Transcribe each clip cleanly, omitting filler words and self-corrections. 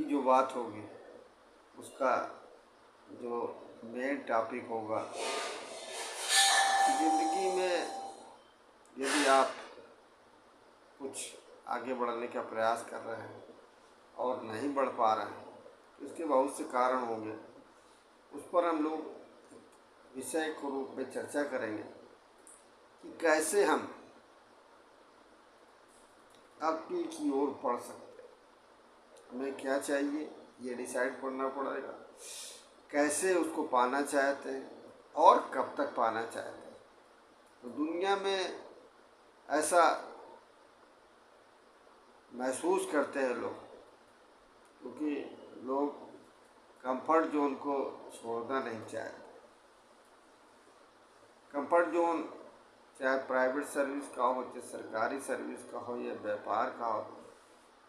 की जो बात होगी उसका जो मेन टॉपिक होगा, ज़िंदगी में यदि आप कुछ आगे बढ़ने का प्रयास कर रहे हैं और नहीं बढ़ पा रहे हैं तो इसके बहुत से कारण होंगे। उस पर हम लोग विषय के रूप में चर्चा करेंगे कि कैसे हम आगे की ओर बढ़ सकते हैं। हमें क्या चाहिए ये डिसाइड करना पड़ेगा, कैसे उसको पाना चाहते हैं और कब तक पाना चाहते हैं। तो दुनिया में ऐसा महसूस करते हैं लोग, क्योंकि लोग कंफर्ट जोन को छोड़ना नहीं चाहते। कंफर्ट जोन चाहे प्राइवेट सर्विस का हो, चाहे सरकारी सर्विस का हो या व्यापार का हो,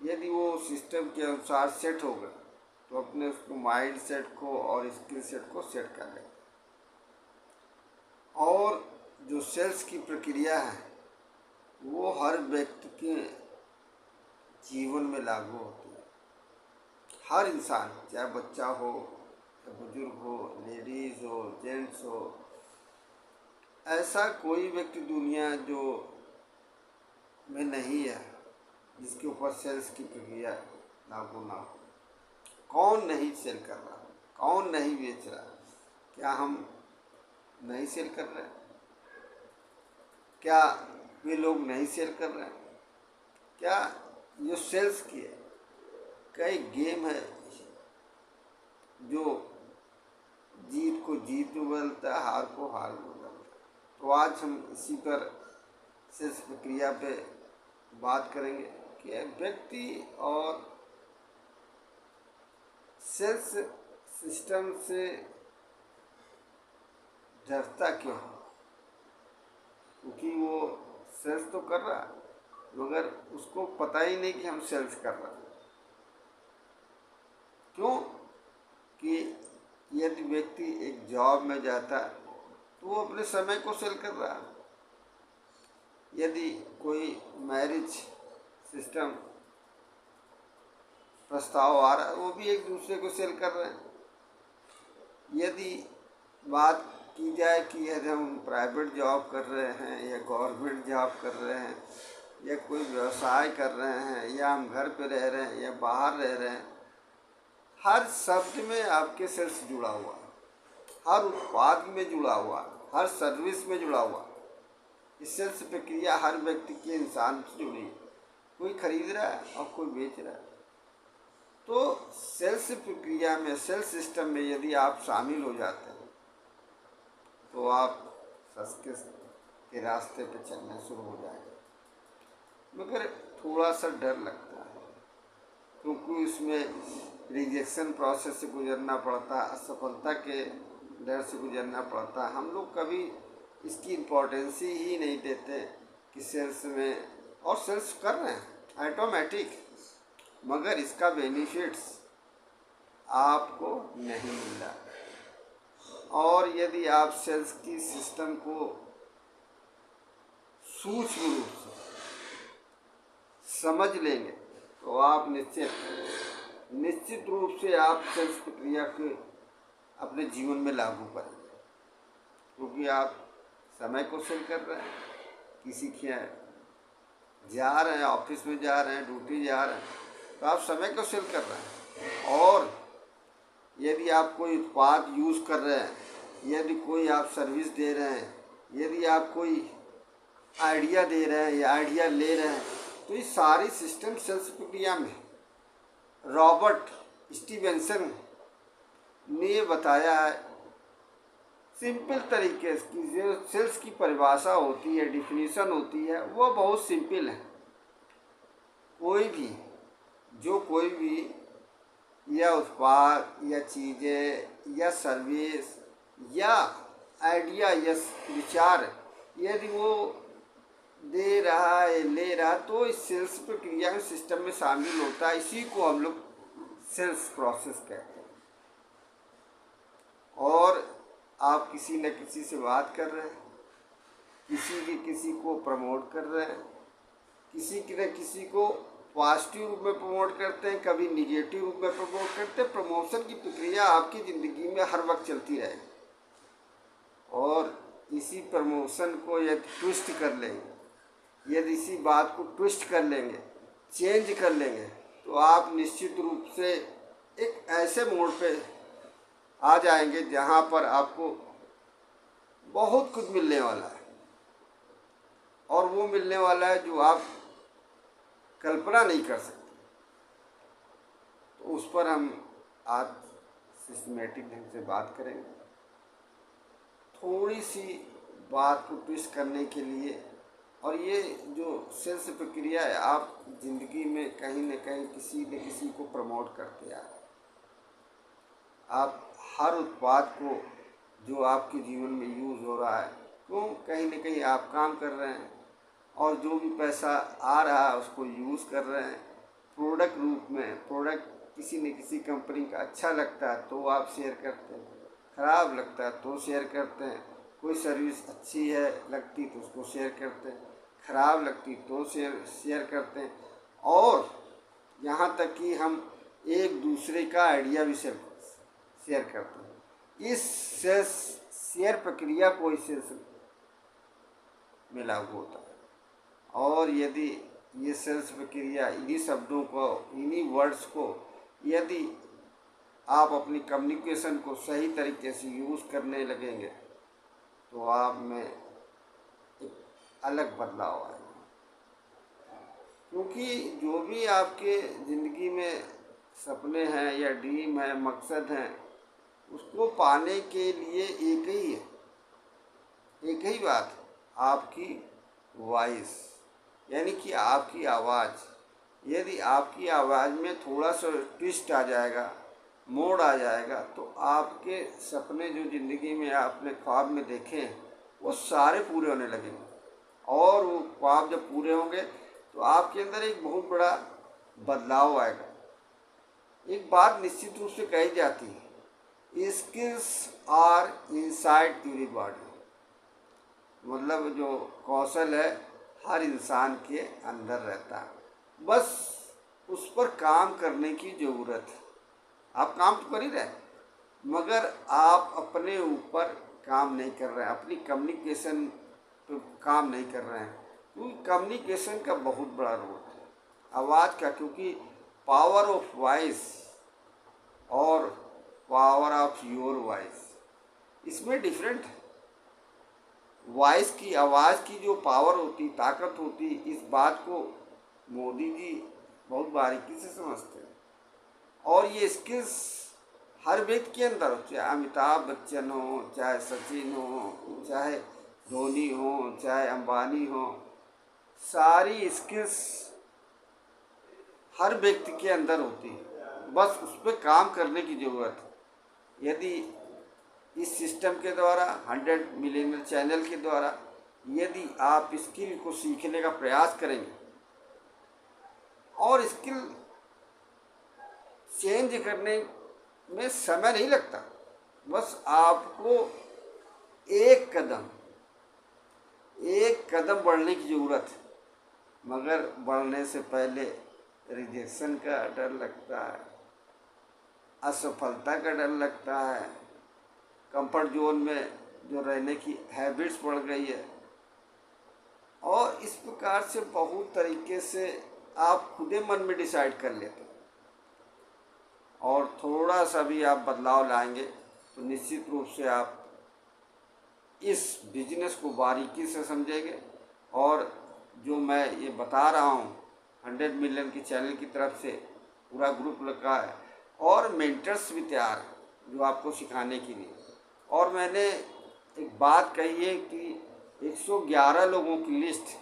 यदि वो सिस्टम के अनुसार सेट हो गए तो अपने उसको माइंड सेट को और स्किल सेट को सेट कर लें। और जो सेल्स की प्रक्रिया है वो हर व्यक्ति के जीवन में लागू होती है। हर इंसान, चाहे बच्चा हो, चाहे बुजुर्ग हो, लेडीज़ हो, जेंट्स हो, ऐसा कोई व्यक्ति दुनिया जो में नहीं है जिसके ऊपर सेल्स की प्रक्रिया लागू ना हो। कौन नहीं सेल कर रहा, कौन नहीं बेच रहा? क्या हम नहीं सेल कर रहे हैं? क्या वे लोग नहीं सेल कर रहे हैं? क्या जो सेल्स की है कई गेम है जो जीत को जीत में बदलता है, हार को हार में बदलता है। तो आज हम इसी पर सेल्स प्रक्रिया पे बात करेंगे कि व्यक्ति और सेल्स सिस्टम से डरता क्यों? क्योंकि वो सेल्स तो कर रहा है मगर उसको पता ही नहीं कि हम सेल्स कर रहे हैं। क्यों? कि यदि व्यक्ति एक जॉब में जाता है तो वो अपने समय को सेल कर रहा है। यदि कोई मैरिज सिस्टम प्रस्ताव आ रहा है वो भी एक दूसरे को सेल कर रहे हैं। यदि बात की जाए कि यदि हम प्राइवेट जॉब कर रहे हैं या गवर्नमेंट जॉब कर रहे हैं या कोई व्यवसाय कर रहे हैं या हम घर पे रह रहे हैं या बाहर रह रहे हैं, हर शब्द में आपके सेल्स जुड़ा हुआ है, हर उत्पाद में जुड़ा हुआ है, हर सर्विस में जुड़ा हुआ है। इस सेल्स प्रक्रिया हर व्यक्ति के इंसान से जुड़ी है। कोई खरीद रहा है और कोई बेच रहा है। तो सेल्स प्रक्रिया में, सेल्स सिस्टम में यदि आप शामिल हो जाते हैं तो आप सक्सेस के रास्ते पे चलना शुरू हो जाएंगे। मगर थोड़ा सा डर लगता है क्योंकि इसमें रिजेक्शन प्रोसेस से गुजरना पड़ता है, असफलता के डर से गुजरना पड़ता है। हम लोग कभी इसकी इम्पोर्टेंस ही नहीं देते कि सेल्स में, और सेल्स कर रहे हैं ऑटोमेटिक, मगर इसका बेनिफिट्स आपको नहीं मिल रहा। और यदि आप सेल्स की सिस्टम को सूक्ष्म रूप से समझ लेंगे तो आप निश्चित रूप से आप सेल्स प्रक्रिया के अपने जीवन में लागू करेंगे। क्योंकि आप समय को सेल कर रहे हैं, किसी के जा रहे हैं, ऑफिस में जा रहे हैं, ड्यूटी जा रहे हैं, तो आप समय को सेल कर रहे हैं। और यदि आप कोई उत्पाद यूज़ कर रहे हैं, यदि कोई आप सर्विस दे रहे हैं, यदि आप कोई आइडिया दे रहे हैं या आइडिया ले रहे हैं, तो ये सारी सिस्टम सेल्स प्रक्रिया में। रॉबर्ट स्टीवेंसन ने बताया है सिंपल तरीके से कि जो सेल्स की परिभाषा होती है, डिफिनीशन होती है, वो बहुत सिंपल है। कोई भी या उत्पाद या चीज़ें या सर्विस या आइडिया या विचार यदि वो दे रहा है, ले रहा, तो इस सेल्स प्रक्रिया में सिस्टम में शामिल होता है। इसी को हम लोग सेल्स प्रोसेस कहते हैं। और आप किसी न किसी से बात कर रहे हैं, किसी को प्रमोट कर रहे हैं, किसी न किसी को पॉजिटिव रूप में प्रमोट करते हैं, कभी निगेटिव रूप में प्रमोट करते हैं। प्रमोशन की प्रक्रिया आपकी ज़िंदगी में हर वक्त चलती रहेगी, और इसी प्रमोशन को यदि ट्विस्ट कर लेंगे, यदि इसी बात को ट्विस्ट कर लेंगे, चेंज कर लेंगे, तो आप निश्चित रूप से एक ऐसे मोड़ पे आ जाएंगे जहाँ पर आपको बहुत कुछ मिलने वाला है, और वो मिलने वाला है जो आप कल्पना नहीं कर सकते। तो उस पर हम आज सिस्टमेटिक ढंग से बात करेंगे। थोड़ी सी बात को ट्विस्ट करने के लिए, और ये जो सेल्स प्रक्रिया है, आप ज़िंदगी में कहीं न कहीं किसी न किसी को प्रमोट करते आ रहे हैं। आप हर उत्पाद को जो आपके जीवन में यूज़ हो रहा है, क्यों, कहीं न कहीं आप काम कर रहे हैं, और जो भी पैसा आ रहा है उसको यूज़ कर रहे हैं प्रोडक्ट रूप में। प्रोडक्ट किसी न किसी कंपनी का अच्छा लगता है तो आप शेयर करते हैं, ख़राब लगता है तो शेयर करते हैं। कोई सर्विस अच्छी है लगती तो उसको शेयर करते हैं, ख़राब लगती तो शेयर करते हैं, और यहाँ तक कि हम एक दूसरे का आइडिया भी शेयर करते हैं। इस शेयर प्रक्रिया को इससे में लागू होता है। और यदि ये सेल्स प्रक्रिया, इन्हीं शब्दों को, इन्हीं वर्ड्स को यदि आप अपनी कम्युनिकेशन को सही तरीके से यूज़ करने लगेंगे तो आप में एक अलग बदलाव आएगा। क्योंकि जो भी आपके ज़िंदगी में सपने हैं या ड्रीम है, मकसद हैं, उसको पाने के लिए एक ही बात, आपकी वॉइस, यानी कि आपकी आवाज़। यदि आपकी आवाज़ में थोड़ा सा ट्विस्ट आ जाएगा, मोड़ आ जाएगा, तो आपके सपने जो ज़िंदगी में आपने ख्वाब में देखे हैं वो सारे पूरे होने लगेंगे। और वो ख्वाब जब पूरे होंगे तो आपके अंदर एक बहुत बड़ा बदलाव आएगा। एक बात निश्चित रूप से कही जाती है, skills are inside your body, मतलब जो कौशल है हर इंसान के अंदर रहता है, बस उस पर काम करने की ज़रूरत है। आप काम तो कर ही रहे हैं, मगर आप अपने ऊपर काम नहीं कर रहे हैं, अपनी कम्युनिकेशन पर काम नहीं कर रहे हैं। क्योंकि कम्युनिकेशन का बहुत बड़ा रोल है, आवाज़ का। क्योंकि पावर ऑफ वॉइस और पावर ऑफ योर वॉइस, इसमें डिफरेंट है। वॉइस की, आवाज़ की जो पावर होती, ताकत होती, इस बात को मोदी जी बहुत बारीकी से समझते हैं। और ये स्किल्स हर व्यक्ति के अंदर हो, चाहे अमिताभ बच्चन हो, चाहे सचिन हो, चाहे धोनी हो, चाहे अंबानी हो, सारी स्किल्स हर व्यक्ति के अंदर होती है, बस उस पर काम करने की ज़रूरत है। यदि इस सिस्टम के द्वारा, 100 मिलियनर चैनल के द्वारा, यदि आप स्किल को सीखने का प्रयास करेंगे, और स्किल चेंज करने में समय नहीं लगता, बस आपको एक कदम बढ़ने की ज़रूरत है। मगर बढ़ने से पहले रिजेक्शन का डर लगता है, असफलता का डर लगता है, कंफर्ट जोन में जो रहने की हैबिट्स बढ़ गई है, और इस प्रकार से बहुत तरीके से आप खुदे मन में डिसाइड कर लेते हैं। और थोड़ा सा भी आप बदलाव लाएंगे तो निश्चित रूप से आप इस बिजनेस को बारीकी से समझेंगे। और जो मैं ये बता रहा हूँ, 100 मिलियन के चैनल की तरफ से पूरा ग्रुप लगा है, और मेंटर्स भी तैयार हैं जो आपको सिखाने के लिए। और मैंने एक बात कही है कि 111 लोगों की लिस्ट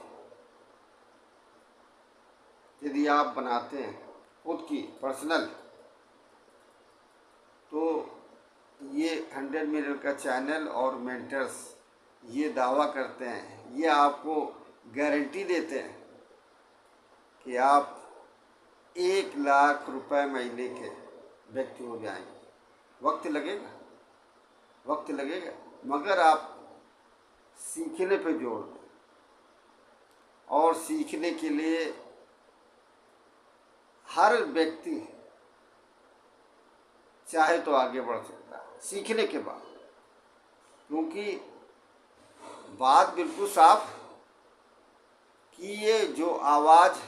यदि आप बनाते हैं खुद की पर्सनल, तो ये 100 मिलियन का चैनल और मेंटर्स ये दावा करते हैं, ये आपको गारंटी देते हैं कि आप 1 लाख रुपए महीने के व्यक्ति हो जाएंगे। वक्त लगेगा, मगर आप सीखने पे जोर दें। और सीखने के लिए हर व्यक्ति चाहे तो आगे बढ़ सकता है सीखने के बाद, क्योंकि बात बिल्कुल साफ कि ये जो आवाज़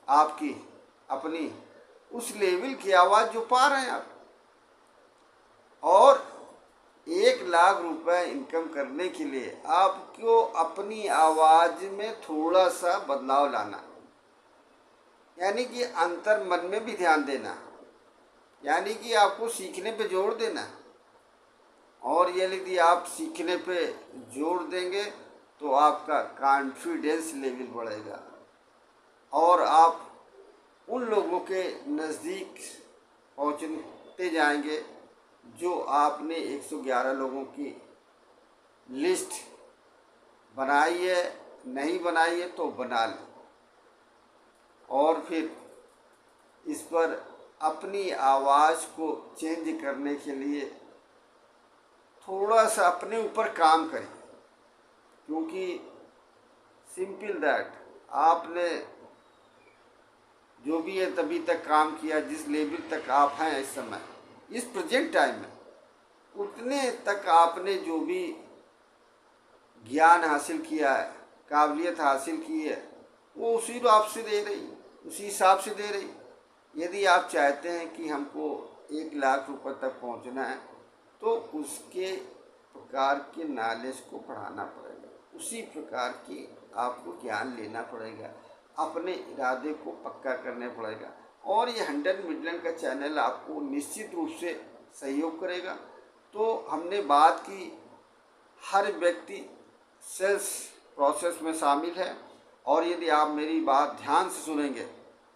आपकी अपनी उस लेवल की आवाज़ जो पा रहे हैं आप, और 1 लाख रुपए इनकम करने के लिए आपको अपनी आवाज़ में थोड़ा सा बदलाव लाना, यानी कि अंतर मन में भी ध्यान देना, यानी कि आपको सीखने पे जोर देना। और यदि आप सीखने पे जोर देंगे तो आपका कॉन्फिडेंस लेवल बढ़ेगा और आप उन लोगों के नज़दीक पहुंचते जाएंगे जो आपने 111 लोगों की लिस्ट बनाई है, नहीं बनाई है तो बना लें, और फिर इस पर अपनी आवाज़ को चेंज करने के लिए थोड़ा सा अपने ऊपर काम करें, क्योंकि सिंपल दैट आपने जो भी है तभी तक काम किया, जिस लेवल तक आप हैं इस समय इस प्रेजेंट टाइम में, उतने तक आपने जो भी ज्ञान हासिल किया है, काबिलियत हासिल की है, वो उसी को आपसे दे रही, उसी हिसाब से दे रही। यदि आप चाहते हैं कि हमको 1 लाख रुपए तक पहुंचना है तो उसके प्रकार के नॉलेज को बढ़ाना पड़ेगा, उसी प्रकार की आपको ज्ञान लेना पड़ेगा, अपने इरादे को पक्का करना पड़ेगा। और ये 100 मिलियन का चैनल आपको निश्चित रूप से सहयोग करेगा। तो हमने बात की हर व्यक्ति सेल्स प्रोसेस में शामिल है, और यदि आप मेरी बात ध्यान से सुनेंगे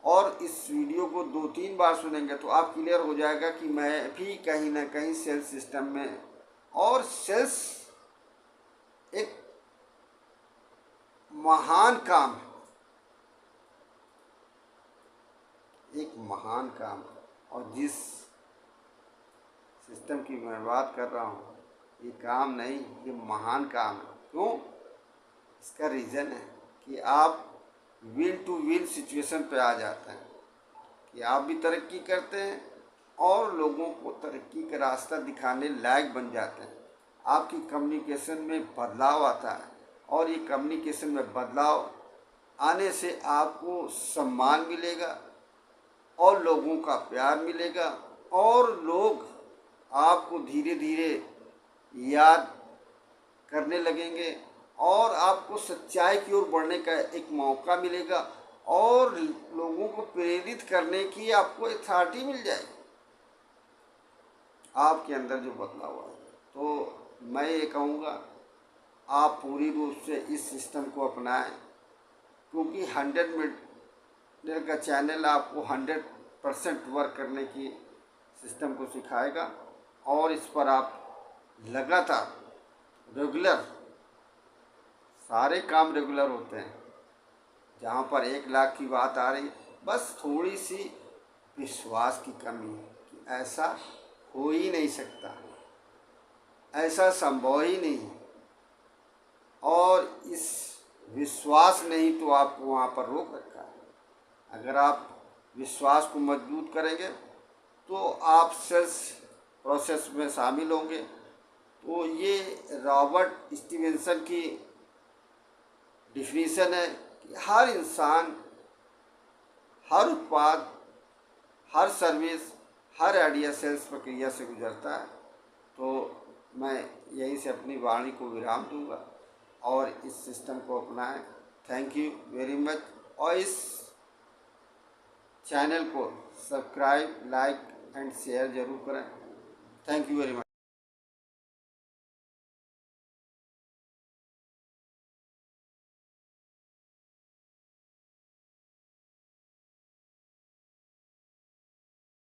और इस वीडियो को 2-3 बार सुनेंगे तो आप क्लियर हो जाएगा कि मैं भी कहीं ना कहीं सेल्स सिस्टम में, और सेल्स एक महान काम है, एक महान काम है। और जिस सिस्टम की मैं बात कर रहा हूँ ये काम नहीं, ये महान काम है। क्यों? इसका रीज़न है कि आप विल टू विल सिचुएशन पे आ जाते हैं कि आप भी तरक्की करते हैं और लोगों को तरक्की का रास्ता दिखाने लायक बन जाते हैं। आपकी कम्युनिकेशन में बदलाव आता है, और ये कम्युनिकेशन में बदलाव आने से आपको सम्मान मिलेगा और लोगों का प्यार मिलेगा, और लोग आपको धीरे धीरे याद करने लगेंगे, और आपको सच्चाई की ओर बढ़ने का एक मौका मिलेगा, और लोगों को प्रेरित करने की आपको अथॉरिटी मिल जाएगी आपके अंदर जो बदलाव आएगा। तो मैं ये कहूँगा आप पूरी रूप से इस सिस्टम को अपनाएं, क्योंकि 100 मिनट का चैनल आपको 100% वर्क करने की सिस्टम को सिखाएगा, और इस पर आप लगातार रेगुलर, सारे काम रेगुलर होते हैं। जहाँ पर 1 लाख की बात आ रही, बस थोड़ी सी विश्वास की कमी है कि ऐसा हो ही नहीं सकता, ऐसा संभव ही नहीं, और इस विश्वास नहीं तो आपको वहाँ पर रोक रखा है। अगर आप विश्वास को मजबूत करेंगे तो आप सेल्स प्रोसेस में शामिल होंगे। तो ये रॉबर्ट स्टीवेंसन की डिफिनीशन है कि हर इंसान, हर उत्पाद, हर सर्विस, हर आइडिया सेल्स प्रक्रिया से गुजरता है। तो मैं यहीं से अपनी वाणी को विराम दूंगा और इस सिस्टम को अपनाएं। थैंक यू वेरी मच, और इस चैनल को सब्सक्राइब, लाइक एंड शेयर ज़रूर करें। Thank you very much.